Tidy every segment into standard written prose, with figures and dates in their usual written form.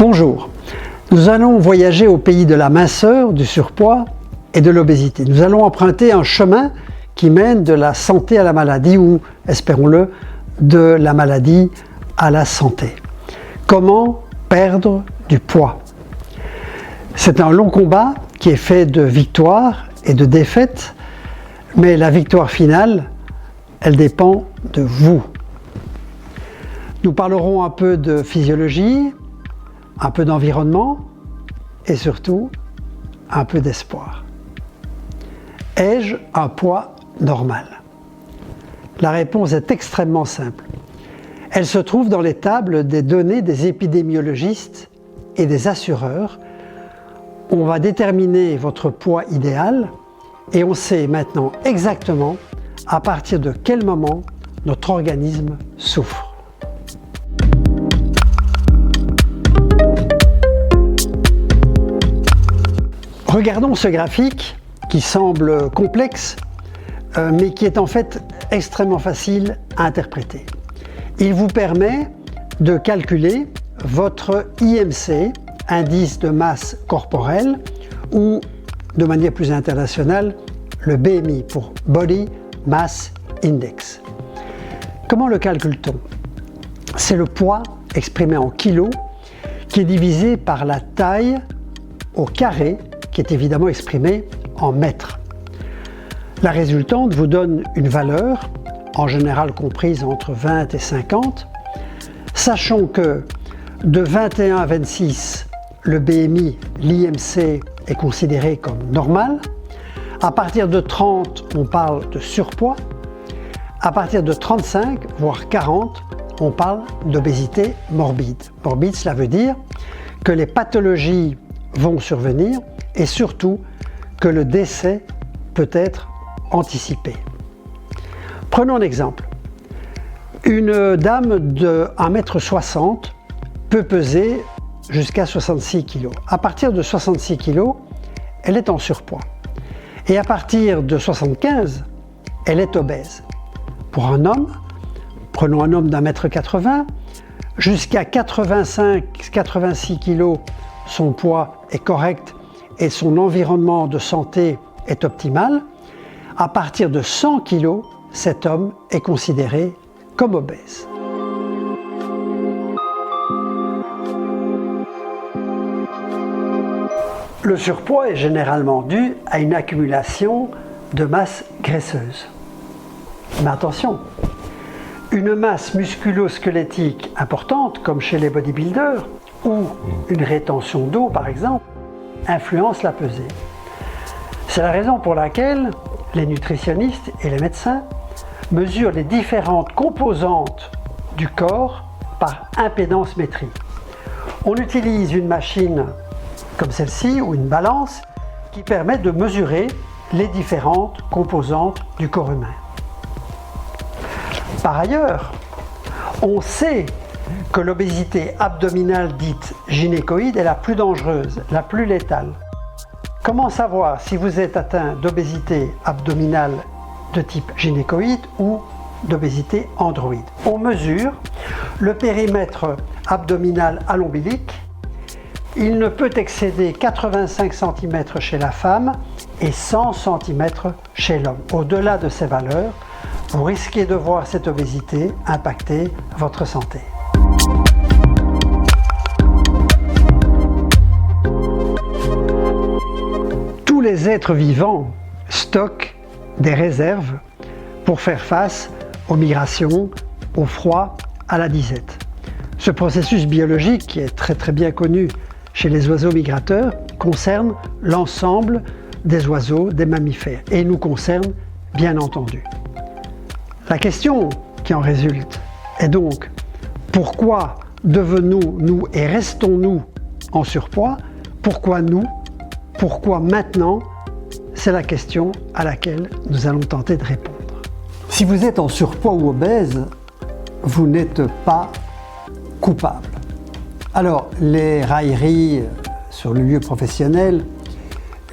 Bonjour, nous allons voyager au pays de la minceur, du surpoids et de l'obésité. Nous allons emprunter un chemin qui mène de la santé à la maladie ou, espérons-le, de la maladie à la santé. Comment perdre du poids? C'est un long combat qui est fait de victoires et de défaites, mais la victoire finale, elle dépend de vous. Nous parlerons un peu de physiologie, un peu d'environnement et surtout un peu d'espoir. Ai-je un poids normal? La réponse est extrêmement simple. Elle se trouve dans les tables des données des épidémiologistes et des assureurs. On va déterminer votre poids idéal et on sait maintenant exactement à partir de quel moment notre organisme souffre. Regardons ce graphique qui semble complexe, mais qui est en fait extrêmement facile à interpréter. Il vous permet de calculer votre IMC, indice de masse corporelle, ou de manière plus internationale, le BMI pour Body Mass Index. Comment le calcule-t-on? C'est le poids exprimé en kilos qui est divisé par la taille au carré qui est évidemment exprimé en mètres. La résultante vous donne une valeur, en général comprise entre 20 et 50. Sachons que de 21 à 26, le BMI, l'IMC est considéré comme normal. À partir de 30, on parle de surpoids. À partir de 35, voire 40, on parle d'obésité morbide. Morbide, cela veut dire que les pathologies vont survenir et surtout que le décès peut être anticipé. Prenons un exemple. Une dame de 1,60 m peut peser jusqu'à 66 kg. À partir de 66 kg, elle est en surpoids. Et à partir de 75, elle est obèse. Pour un homme, prenons un homme d'1,80 m, jusqu'à 85-86 kg, son poids est correct et son environnement de santé est optimal. À partir de 100 kg, cet homme est considéré comme obèse. Le surpoids est généralement dû à une accumulation de masse graisseuse. Mais attention, une masse musculo-squelettique importante, comme chez les bodybuilders, ou une rétention d'eau par exemple, influence la pesée. C'est la raison pour laquelle les nutritionnistes et les médecins mesurent les différentes composantes du corps par impédance-métrie. On utilise une machine comme celle-ci ou une balance qui permet de mesurer les différentes composantes du corps humain. Par ailleurs, on sait que l'obésité abdominale dite gynécoïde est la plus dangereuse, la plus létale. Comment savoir si vous êtes atteint d'obésité abdominale de type gynécoïde ou d'obésité androïde? On mesure le périmètre abdominal à l'ombilic. Il ne peut excéder 85 cm chez la femme et 100 cm chez l'homme. Au-delà de ces valeurs, vous risquez de voir cette obésité impacter votre santé. Tous les êtres vivants stockent des réserves pour faire face aux migrations, au froid, à la disette. Ce processus biologique, qui est très bien connu chez les oiseaux migrateurs, concerne l'ensemble des oiseaux, des mammifères, et nous concerne bien entendu. La question qui en résulte est donc: pourquoi devenons-nous, nous et restons-nous en surpoids? Pourquoi nous? Pourquoi maintenant? C'est la question à laquelle nous allons tenter de répondre. Si vous êtes en surpoids ou obèse, vous n'êtes pas coupable. Alors, les railleries sur le lieu professionnel,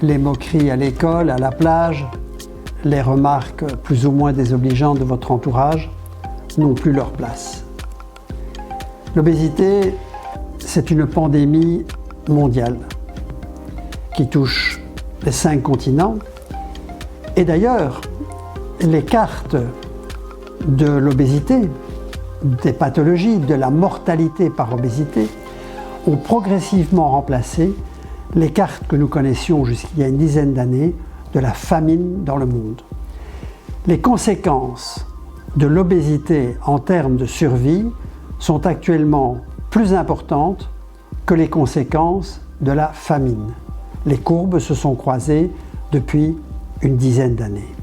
les moqueries à l'école, à la plage, les remarques plus ou moins désobligeantes de votre entourage n'ont plus leur place. L'obésité, c'est une pandémie mondiale qui touche les 5 continents. Et d'ailleurs, les cartes de l'obésité, des pathologies, de la mortalité par obésité, ont progressivement remplacé les cartes que nous connaissions jusqu'il y a une dizaine d'années de la famine dans le monde. Les conséquences de l'obésité en termes de survie sont actuellement plus importantes que les conséquences de la famine. Les courbes se sont croisées depuis une dizaine d'années.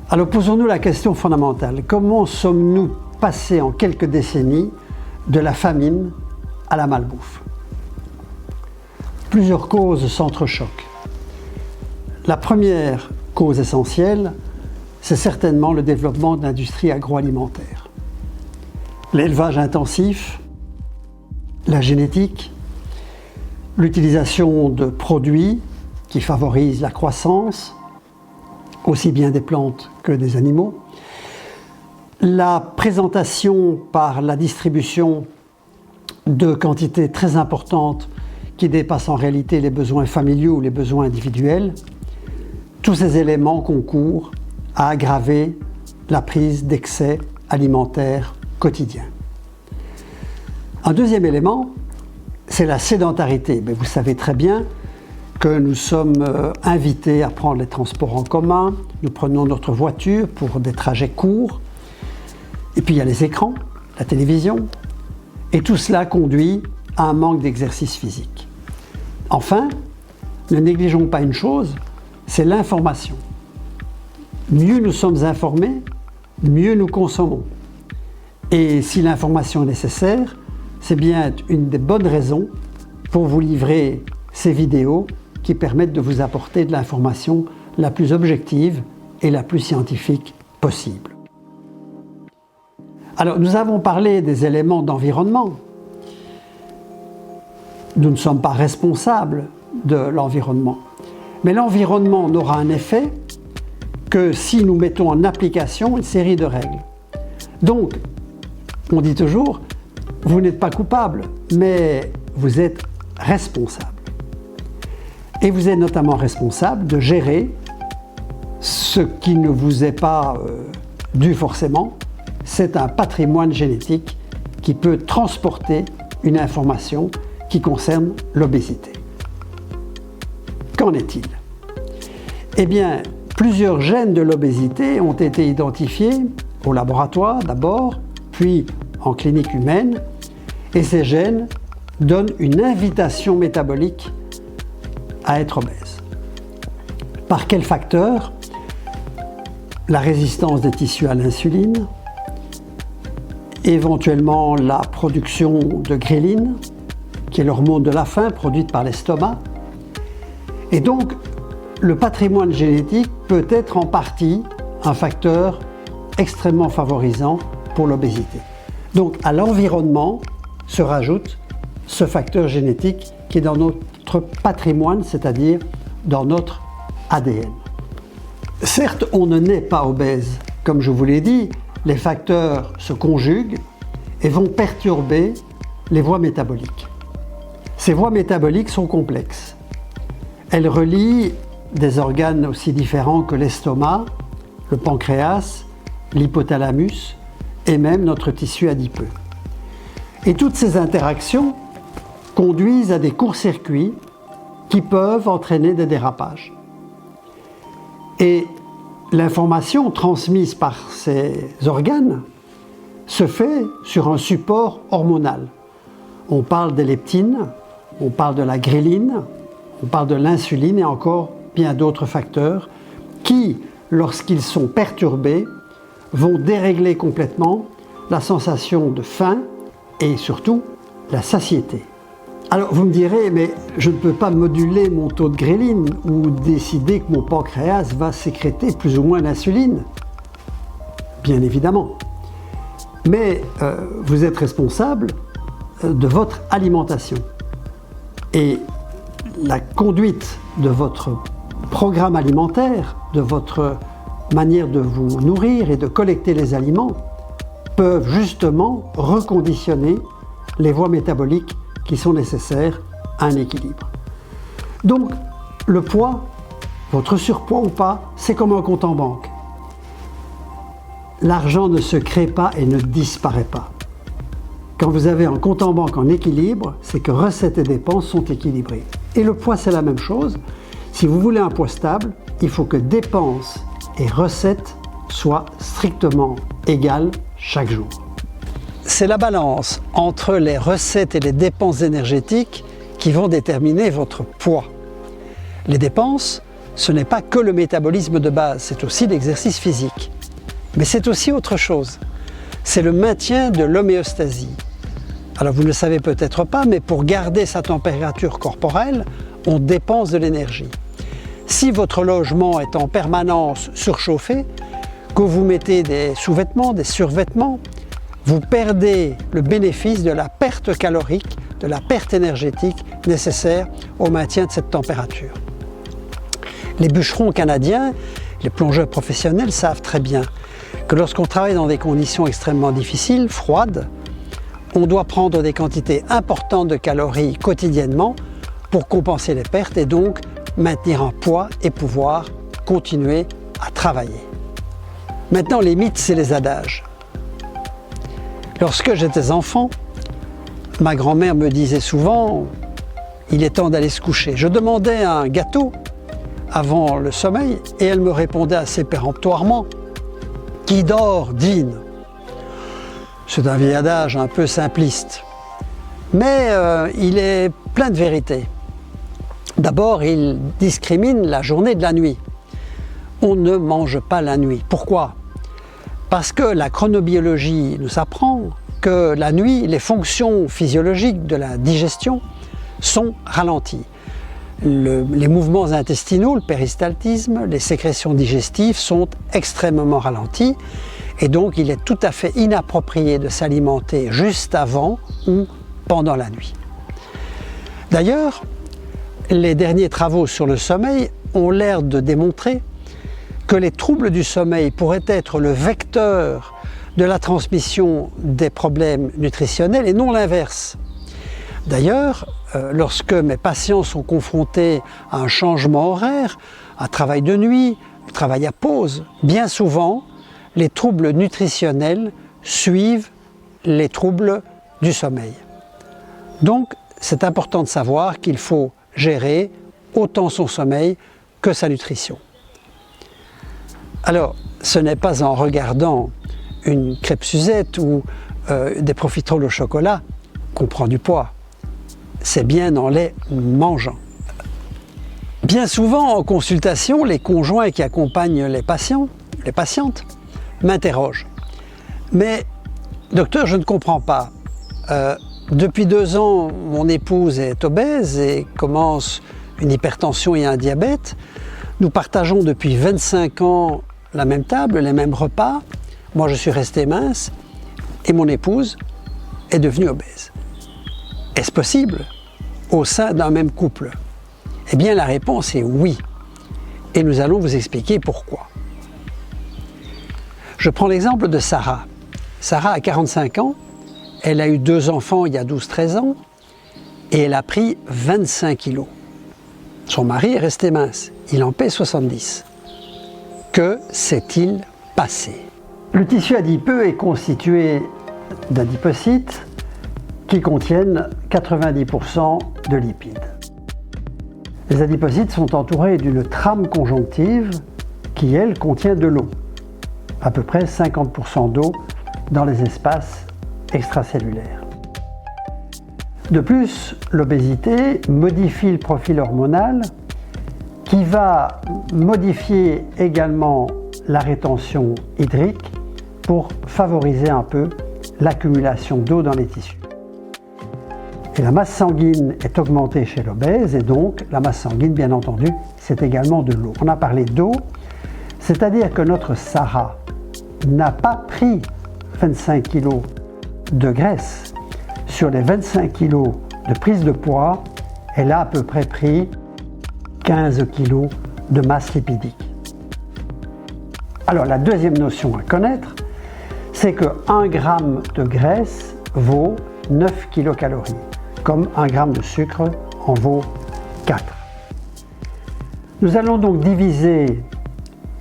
Alors posons-nous la question fondamentale. Comment sommes-nous passés en quelques décennies de la famine à la malbouffe? Plusieurs causes s'entrechoquent. La première cause essentielle, c'est certainement le développement de l'industrie agroalimentaire. L'élevage intensif, la génétique, l'utilisation de produits qui favorisent la croissance, aussi bien des plantes que des animaux, la présentation par la distribution de quantités très importantes qui dépassent en réalité les besoins familiaux ou les besoins individuels, tous ces éléments concourent à aggraver la prise d'excès alimentaires quotidiens. Un deuxième élément, c'est la sédentarité. Mais vous savez très bien que nous sommes invités à prendre les transports en commun, nous prenons notre voiture pour des trajets courts, et puis il y a les écrans, la télévision, et tout cela conduit à un manque d'exercice physique. Enfin, ne négligeons pas une chose, c'est l'information. Mieux nous sommes informés, mieux nous consommons. Et si l'information est nécessaire, c'est bien une des bonnes raisons pour vous livrer ces vidéos qui permettent de vous apporter de l'information la plus objective et la plus scientifique possible. Alors, nous avons parlé des éléments d'environnement. Nous ne sommes pas responsables de l'environnement. Mais l'environnement n'aura un effet que si nous mettons en application une série de règles. Donc, on dit toujours, vous n'êtes pas coupable, mais vous êtes responsable. Et vous êtes notamment responsable de gérer ce qui ne vous est pas dû forcément. C'est un patrimoine génétique qui peut transporter une information qui concerne l'obésité. Qu'en est-il? Eh bien, plusieurs gènes de l'obésité ont été identifiés au laboratoire d'abord, puis en clinique humaine, et ces gènes donnent une invitation métabolique à être obèse. Par quel facteur? La résistance des tissus à l'insuline, éventuellement la production de gréline, qui est l'hormone de la faim produite par l'estomac. Et donc, le patrimoine génétique peut être en partie un facteur extrêmement favorisant pour l'obésité. Donc, à l'environnement se rajoute ce facteur génétique qui est dans notre patrimoine, c'est-à-dire dans notre ADN. Certes, on ne naît pas obèse. Comme je vous l'ai dit, les facteurs se conjuguent et vont perturber les voies métaboliques. Ces voies métaboliques sont complexes. Elles relient des organes aussi différents que l'estomac, le pancréas, l'hypothalamus et même notre tissu adipeux. Et toutes ces interactions conduisent à des courts-circuits qui peuvent entraîner des dérapages. Et l'information transmise par ces organes se fait sur un support hormonal. On parle des leptines, on parle de la gréline, on parle de l'insuline et encore bien d'autres facteurs qui, lorsqu'ils sont perturbés, vont dérégler complètement la sensation de faim et surtout la satiété. Alors vous me direz, mais je ne peux pas moduler mon taux de gréline ou décider que mon pancréas va sécréter plus ou moins d'insuline. Bien évidemment. Mais vous êtes responsable de votre alimentation. Et la conduite de votre programme alimentaire, de votre manière de vous nourrir et de collecter les aliments, peuvent justement reconditionner les voies métaboliques qui sont nécessaires à un équilibre. Donc, le poids, votre surpoids ou pas, c'est comme un compte en banque. L'argent ne se crée pas et ne disparaît pas. Quand vous avez un compte en banque en équilibre, c'est que recettes et dépenses sont équilibrées. Et le poids, c'est la même chose. Si vous voulez un poids stable, il faut que dépenses et recettes soient strictement égales chaque jour. C'est la balance entre les recettes et les dépenses énergétiques qui vont déterminer votre poids. Les dépenses, ce n'est pas que le métabolisme de base, c'est aussi l'exercice physique. Mais c'est aussi autre chose. C'est le maintien de l'homéostasie. Alors vous ne le savez peut-être pas, mais pour garder sa température corporelle, on dépense de l'énergie. Si votre logement est en permanence surchauffé, que vous mettez des sous-vêtements, des survêtements, vous perdez le bénéfice de la perte calorique, de la perte énergétique nécessaire au maintien de cette température. Les bûcherons canadiens, les plongeurs professionnels savent très bien que lorsqu'on travaille dans des conditions extrêmement difficiles, froides, on doit prendre des quantités importantes de calories quotidiennement pour compenser les pertes et donc maintenir un poids et pouvoir continuer à travailler. Maintenant, les mythes et les adages. Lorsque j'étais enfant, ma grand-mère me disait souvent « il est temps d'aller se coucher ». Je demandais un gâteau avant le sommeil et elle me répondait assez péremptoirement « qui dort dîne ». C'est un vieil adage un peu simpliste, mais il est plein de vérité. D'abord, il discrimine la journée de la nuit. On ne mange pas la nuit. Pourquoi ? Parce que la chronobiologie nous apprend que la nuit, les fonctions physiologiques de la digestion sont ralenties. Les mouvements intestinaux, le péristaltisme, les sécrétions digestives sont extrêmement ralentis et donc il est tout à fait inapproprié de s'alimenter juste avant ou pendant la nuit. D'ailleurs, les derniers travaux sur le sommeil ont l'air de démontrer que les troubles du sommeil pourraient être le vecteur de la transmission des problèmes nutritionnels et non l'inverse. D'ailleurs, lorsque mes patients sont confrontés à un changement horaire, un travail de nuit, un travail à pause, bien souvent, les troubles nutritionnels suivent les troubles du sommeil. Donc, c'est important de savoir qu'il faut gérer autant son sommeil que sa nutrition. Alors, ce n'est pas en regardant une crêpe Suzette ou des profiteroles au chocolat qu'on prend du poids. C'est bien en les mangeant. Bien souvent, en consultation, les conjoints qui accompagnent les patients, les patientes, m'interrogent. Mais, docteur, je ne comprends pas. Depuis 2 ans, mon épouse est obèse et commence une hypertension et un diabète. Nous partageons depuis 25 ans la même table, les mêmes repas. Moi, je suis resté mince et mon épouse est devenue obèse. Est-ce possible au sein d'un même couple? Eh bien, la réponse est oui. Et nous allons vous expliquer pourquoi. Je prends l'exemple de Sarah. Sarah a 45 ans, elle a eu 2 enfants il y a 12-13 ans et elle a pris 25 kilos. Son mari est resté mince, il en pèse 70. Que s'est-il passé? Le tissu adipeux est constitué d'adipocytes qui contiennent 90% de lipides. Les adipocytes sont entourés d'une trame conjonctive qui, elle, contient de l'eau, à peu près 50% d'eau dans les espaces extracellulaires. De plus, l'obésité modifie le profil hormonal qui va modifier également la rétention hydrique pour favoriser un peu l'accumulation d'eau dans les tissus. Et la masse sanguine est augmentée chez l'obèse et donc la masse sanguine, bien entendu, c'est également de l'eau. On a parlé d'eau, c'est-à-dire que notre Sarah n'a pas pris 25 kg de graisse. Sur les 25 kg de prise de poids, elle a à peu près pris 15 kg de masse lipidique. Alors la deuxième notion à connaître, c'est que 1 g de graisse vaut 9 kcal. comme 1 g de sucre en vaut 4. Nous allons donc diviser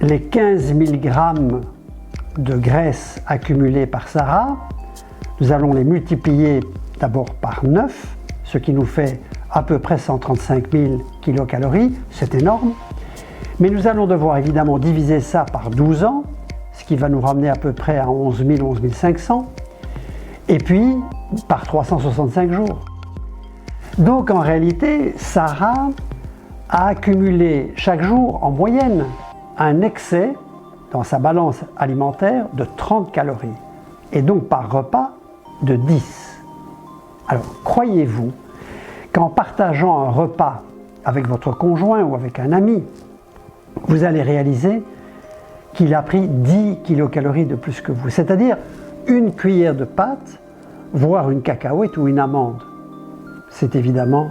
les 15 mg de graisse accumulée par Sarah. Nous allons les multiplier d'abord par 9, ce qui nous fait à peu près 135 000 kilocalories. C'est énorme. Mais nous allons devoir évidemment diviser ça par 12 ans, ce qui va nous ramener à peu près à 11 000, 11 500. Et puis par 365 jours. Donc en réalité, Sarah a accumulé chaque jour en moyenne un excès dans sa balance alimentaire de 30 calories et donc par repas de 10. Alors croyez-vous qu'en partageant un repas avec votre conjoint ou avec un ami, vous allez réaliser qu'il a pris 10 kilocalories de plus que vous, c'est-à-dire une cuillère de pâte, voire une cacahuète ou une amande. C'est évidemment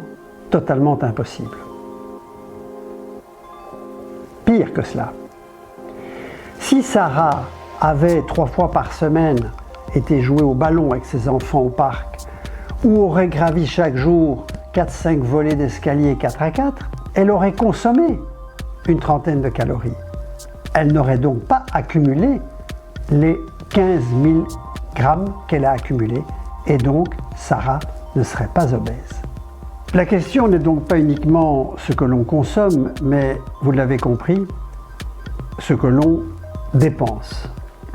totalement impossible. Pire que cela, si Sarah avait 3 fois par semaine été jouer au ballon avec ses enfants au parc, ou aurait gravi chaque jour 4-5 volets d'escalier 4 à 4, elle aurait consommé une trentaine de calories. Elle n'aurait donc pas accumulé les 15 000 grammes qu'elle a accumulés, et donc Sarah ne serait pas obèse. La question n'est donc pas uniquement ce que l'on consomme, mais vous l'avez compris, ce que l'on dépense.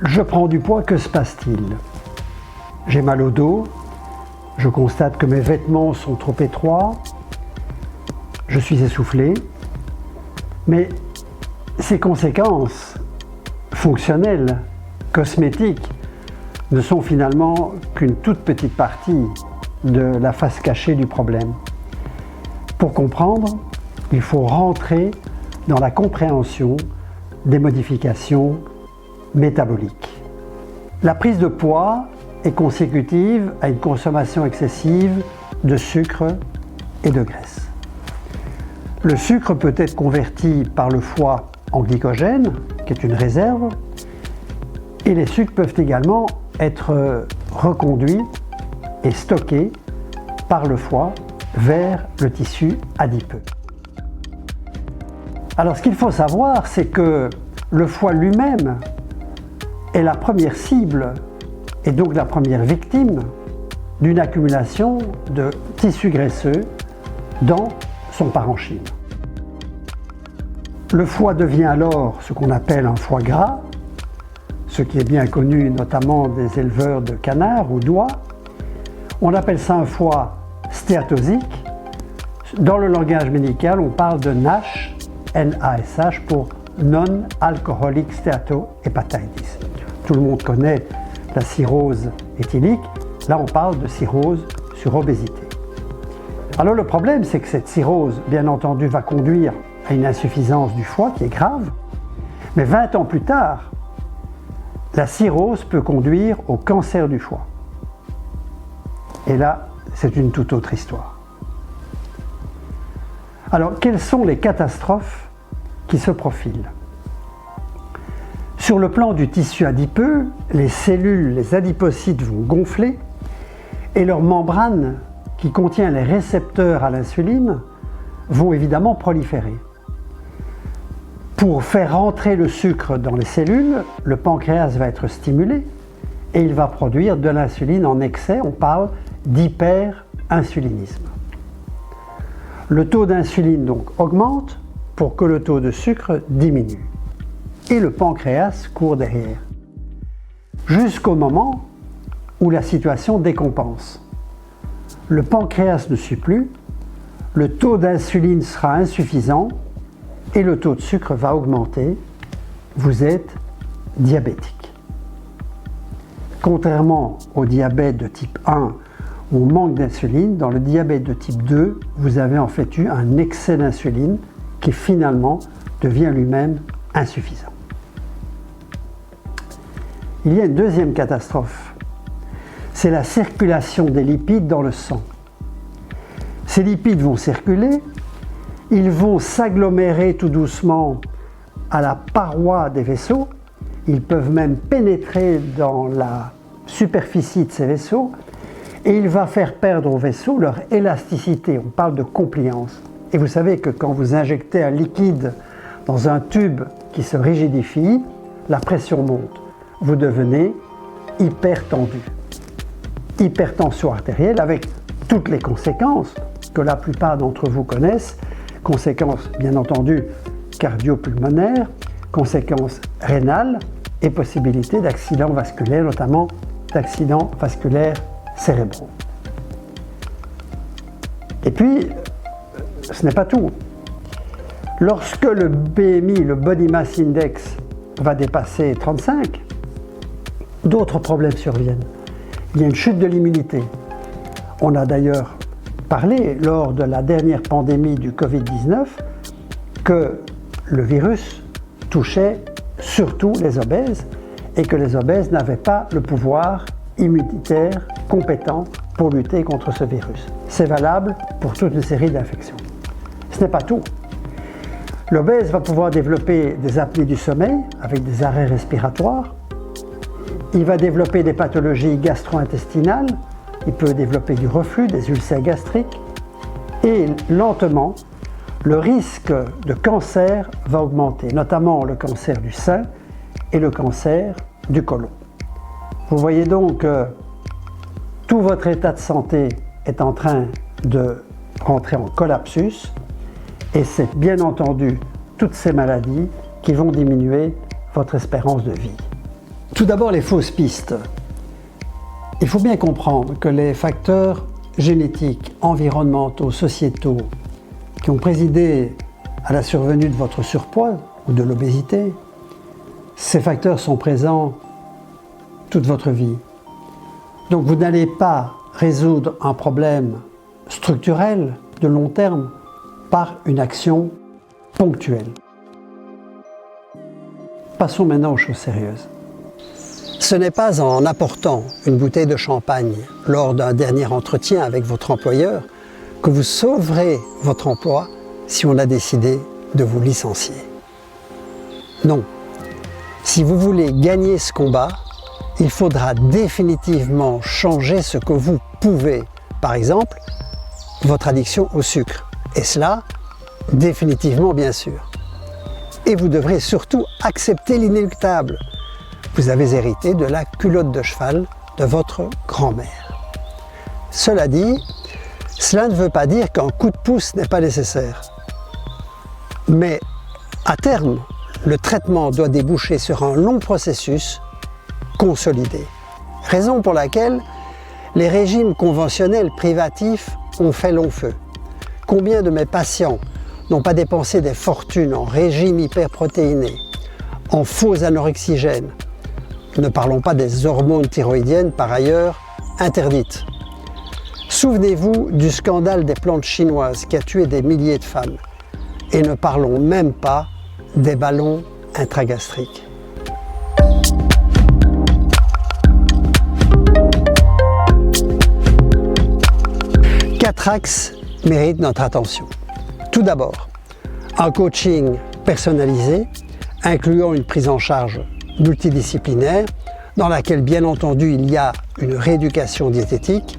Je prends du poids, que se passe-t-il? J'ai mal au dos, je constate que mes vêtements sont trop étroits, je suis essoufflé, mais ces conséquences fonctionnelles, cosmétiques, ne sont finalement qu'une toute petite partie de la face cachée du problème. Pour comprendre, il faut rentrer dans la compréhension des modifications métaboliques. La prise de poids est consécutive à une consommation excessive de sucre et de graisse. Le sucre peut être converti par le foie en glycogène, qui est une réserve, et les sucres peuvent également être reconduits et stockés par le foie vers le tissu adipeux. Alors ce qu'il faut savoir, c'est que le foie lui-même est la première cible et donc la première victime d'une accumulation de tissu graisseux dans son parenchyme. Le foie devient alors ce qu'on appelle un foie gras, ce qui est bien connu notamment des éleveurs de canards ou d'oies. On appelle ça un foie stéatosique. Dans le langage médical, on parle de NASH, NASH pour Non-Alcoholic Steatohepatitis. Tout le monde connaît la cirrhose éthylique. Là, on parle de cirrhose sur obésité. Alors le problème, c'est que cette cirrhose, bien entendu, va conduire à une insuffisance du foie qui est grave. Mais 20 ans plus tard, la cirrhose peut conduire au cancer du foie. Et là, c'est une toute autre histoire. Alors, quelles sont les catastrophes qui se profilent? Sur le plan du tissu adipeux, les cellules, les adipocytes vont gonfler et leur membrane, qui contient les récepteurs à l'insuline, vont évidemment proliférer. Pour faire rentrer le sucre dans les cellules, le pancréas va être stimulé et il va produire de l'insuline en excès. On parle d'hyperinsulinisme. Le taux d'insuline donc augmente pour que le taux de sucre diminue. Et le pancréas court derrière. Jusqu'au moment où la situation décompense. Le pancréas ne suit plus, le taux d'insuline sera insuffisant et le taux de sucre va augmenter. Vous êtes diabétique. Contrairement au diabète de type 1 où on manque d'insuline, dans le diabète de type 2, vous avez en fait eu un excès d'insuline qui finalement devient lui-même insuffisant. Il y a une deuxième catastrophe, c'est la circulation des lipides dans le sang. Ces lipides vont circuler, ils vont s'agglomérer tout doucement à la paroi des vaisseaux, ils peuvent même pénétrer dans la superficie de ces vaisseaux et il va faire perdre aux vaisseaux leur élasticité. On parle de compliance. Et vous savez que quand vous injectez un liquide dans un tube qui se rigidifie, la pression monte. Vous devenez hypertendu. Hypertension artérielle avec toutes les conséquences que la plupart d'entre vous connaissent. Conséquences, bien entendu, cardio-pulmonaires, conséquences rénales et possibilité d'accidents vasculaires, notamment d'accidents vasculaires cérébraux. Et puis, ce n'est pas tout. Lorsque le BMI, le Body Mass Index, va dépasser 35, d'autres problèmes surviennent. Il y a une chute de l'immunité. On a d'ailleurs parlé lors de la dernière pandémie du Covid-19 que le virus touchait surtout les obèses et que les obèses n'avaient pas le pouvoir immunitaire compétent pour lutter contre ce virus. C'est valable pour toute une série d'infections. Ce n'est pas tout. L'obèse va pouvoir développer des apnées du sommeil avec des arrêts respiratoires. Il va développer des pathologies gastro-intestinales. Il peut développer du reflux, des ulcères gastriques. Et lentement, le risque de cancer va augmenter, notamment le cancer du sein et le cancer du côlon. Vous voyez donc que tout votre état de santé est en train de rentrer en collapsus et c'est bien entendu toutes ces maladies qui vont diminuer votre espérance de vie. Tout d'abord, les fausses pistes. Il faut bien comprendre que les facteurs génétiques, environnementaux, sociétaux qui ont présidé à la survenue de votre surpoids ou de l'obésité, ces facteurs sont présents toute votre vie. Donc vous n'allez pas résoudre un problème structurel de long terme par une action ponctuelle. Passons maintenant aux choses sérieuses. Ce n'est pas en apportant une bouteille de champagne lors d'un dernier entretien avec votre employeur que vous sauverez votre emploi si on a décidé de vous licencier. Non. Si vous voulez gagner ce combat, il faudra définitivement changer ce que vous pouvez. Par exemple, votre addiction au sucre. Et cela, définitivement, bien sûr. Et vous devrez surtout accepter l'inéluctable. Vous avez hérité de la culotte de cheval de votre grand-mère. Cela dit, cela ne veut pas dire qu'un coup de pouce n'est pas nécessaire. Mais à terme, le traitement doit déboucher sur un long processus consolidé. Raison pour laquelle les régimes conventionnels privatifs ont fait long feu. Combien de mes patients n'ont pas dépensé des fortunes en régime hyperprotéiné, en faux anorexigènes? Ne parlons pas des hormones thyroïdiennes, par ailleurs interdites. Souvenez-vous du scandale des plantes chinoises qui a tué des milliers de femmes. Et ne parlons même pas des ballons intragastriques. Quatre axes méritent notre attention. Tout d'abord, un coaching personnalisé, incluant une prise en charge multidisciplinaire, dans laquelle bien entendu il y a une rééducation diététique,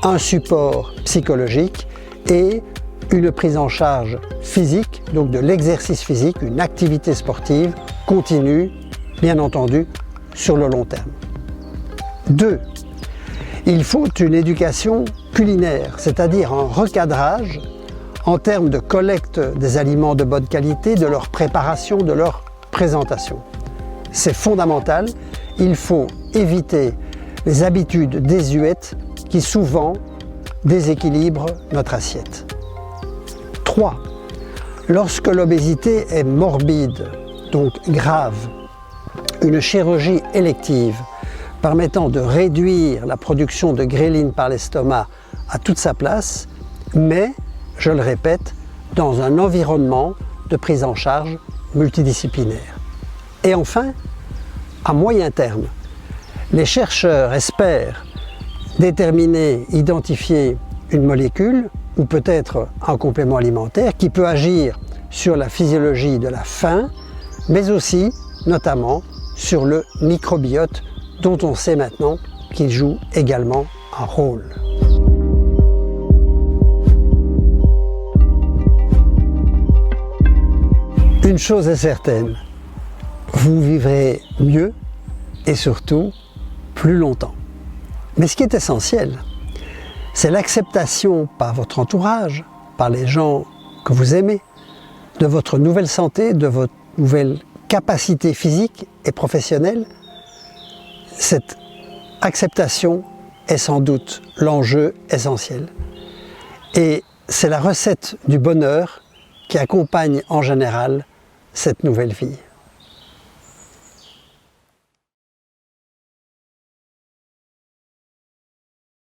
un support psychologique et une prise en charge physique, donc de l'exercice physique, une activité sportive continue, bien entendu, sur le long terme. 2. Il faut une éducation culinaire, c'est-à-dire un recadrage en termes de collecte des aliments de bonne qualité, de leur préparation, de leur présentation. C'est fondamental, il faut éviter les habitudes désuètes qui souvent déséquilibrent notre assiette. 3. Lorsque l'obésité est morbide, donc grave, une chirurgie élective permettant de réduire la production de ghrelin par l'estomac a toute sa place, mais, je le répète, dans un environnement de prise en charge multidisciplinaire. Et enfin, à moyen terme, les chercheurs espèrent déterminer, identifier une molécule ou peut-être un complément alimentaire qui peut agir sur la physiologie de la faim, mais aussi, notamment, sur le microbiote dont on sait maintenant qu'il joue également un rôle. Une chose est certaine, vous vivrez mieux et surtout plus longtemps. Mais ce qui est essentiel, c'est l'acceptation par votre entourage, par les gens que vous aimez, de votre nouvelle santé, de votre nouvelle capacité physique et professionnelle. Cette acceptation est sans doute l'enjeu essentiel. Et c'est la recette du bonheur qui accompagne en général cette nouvelle vie.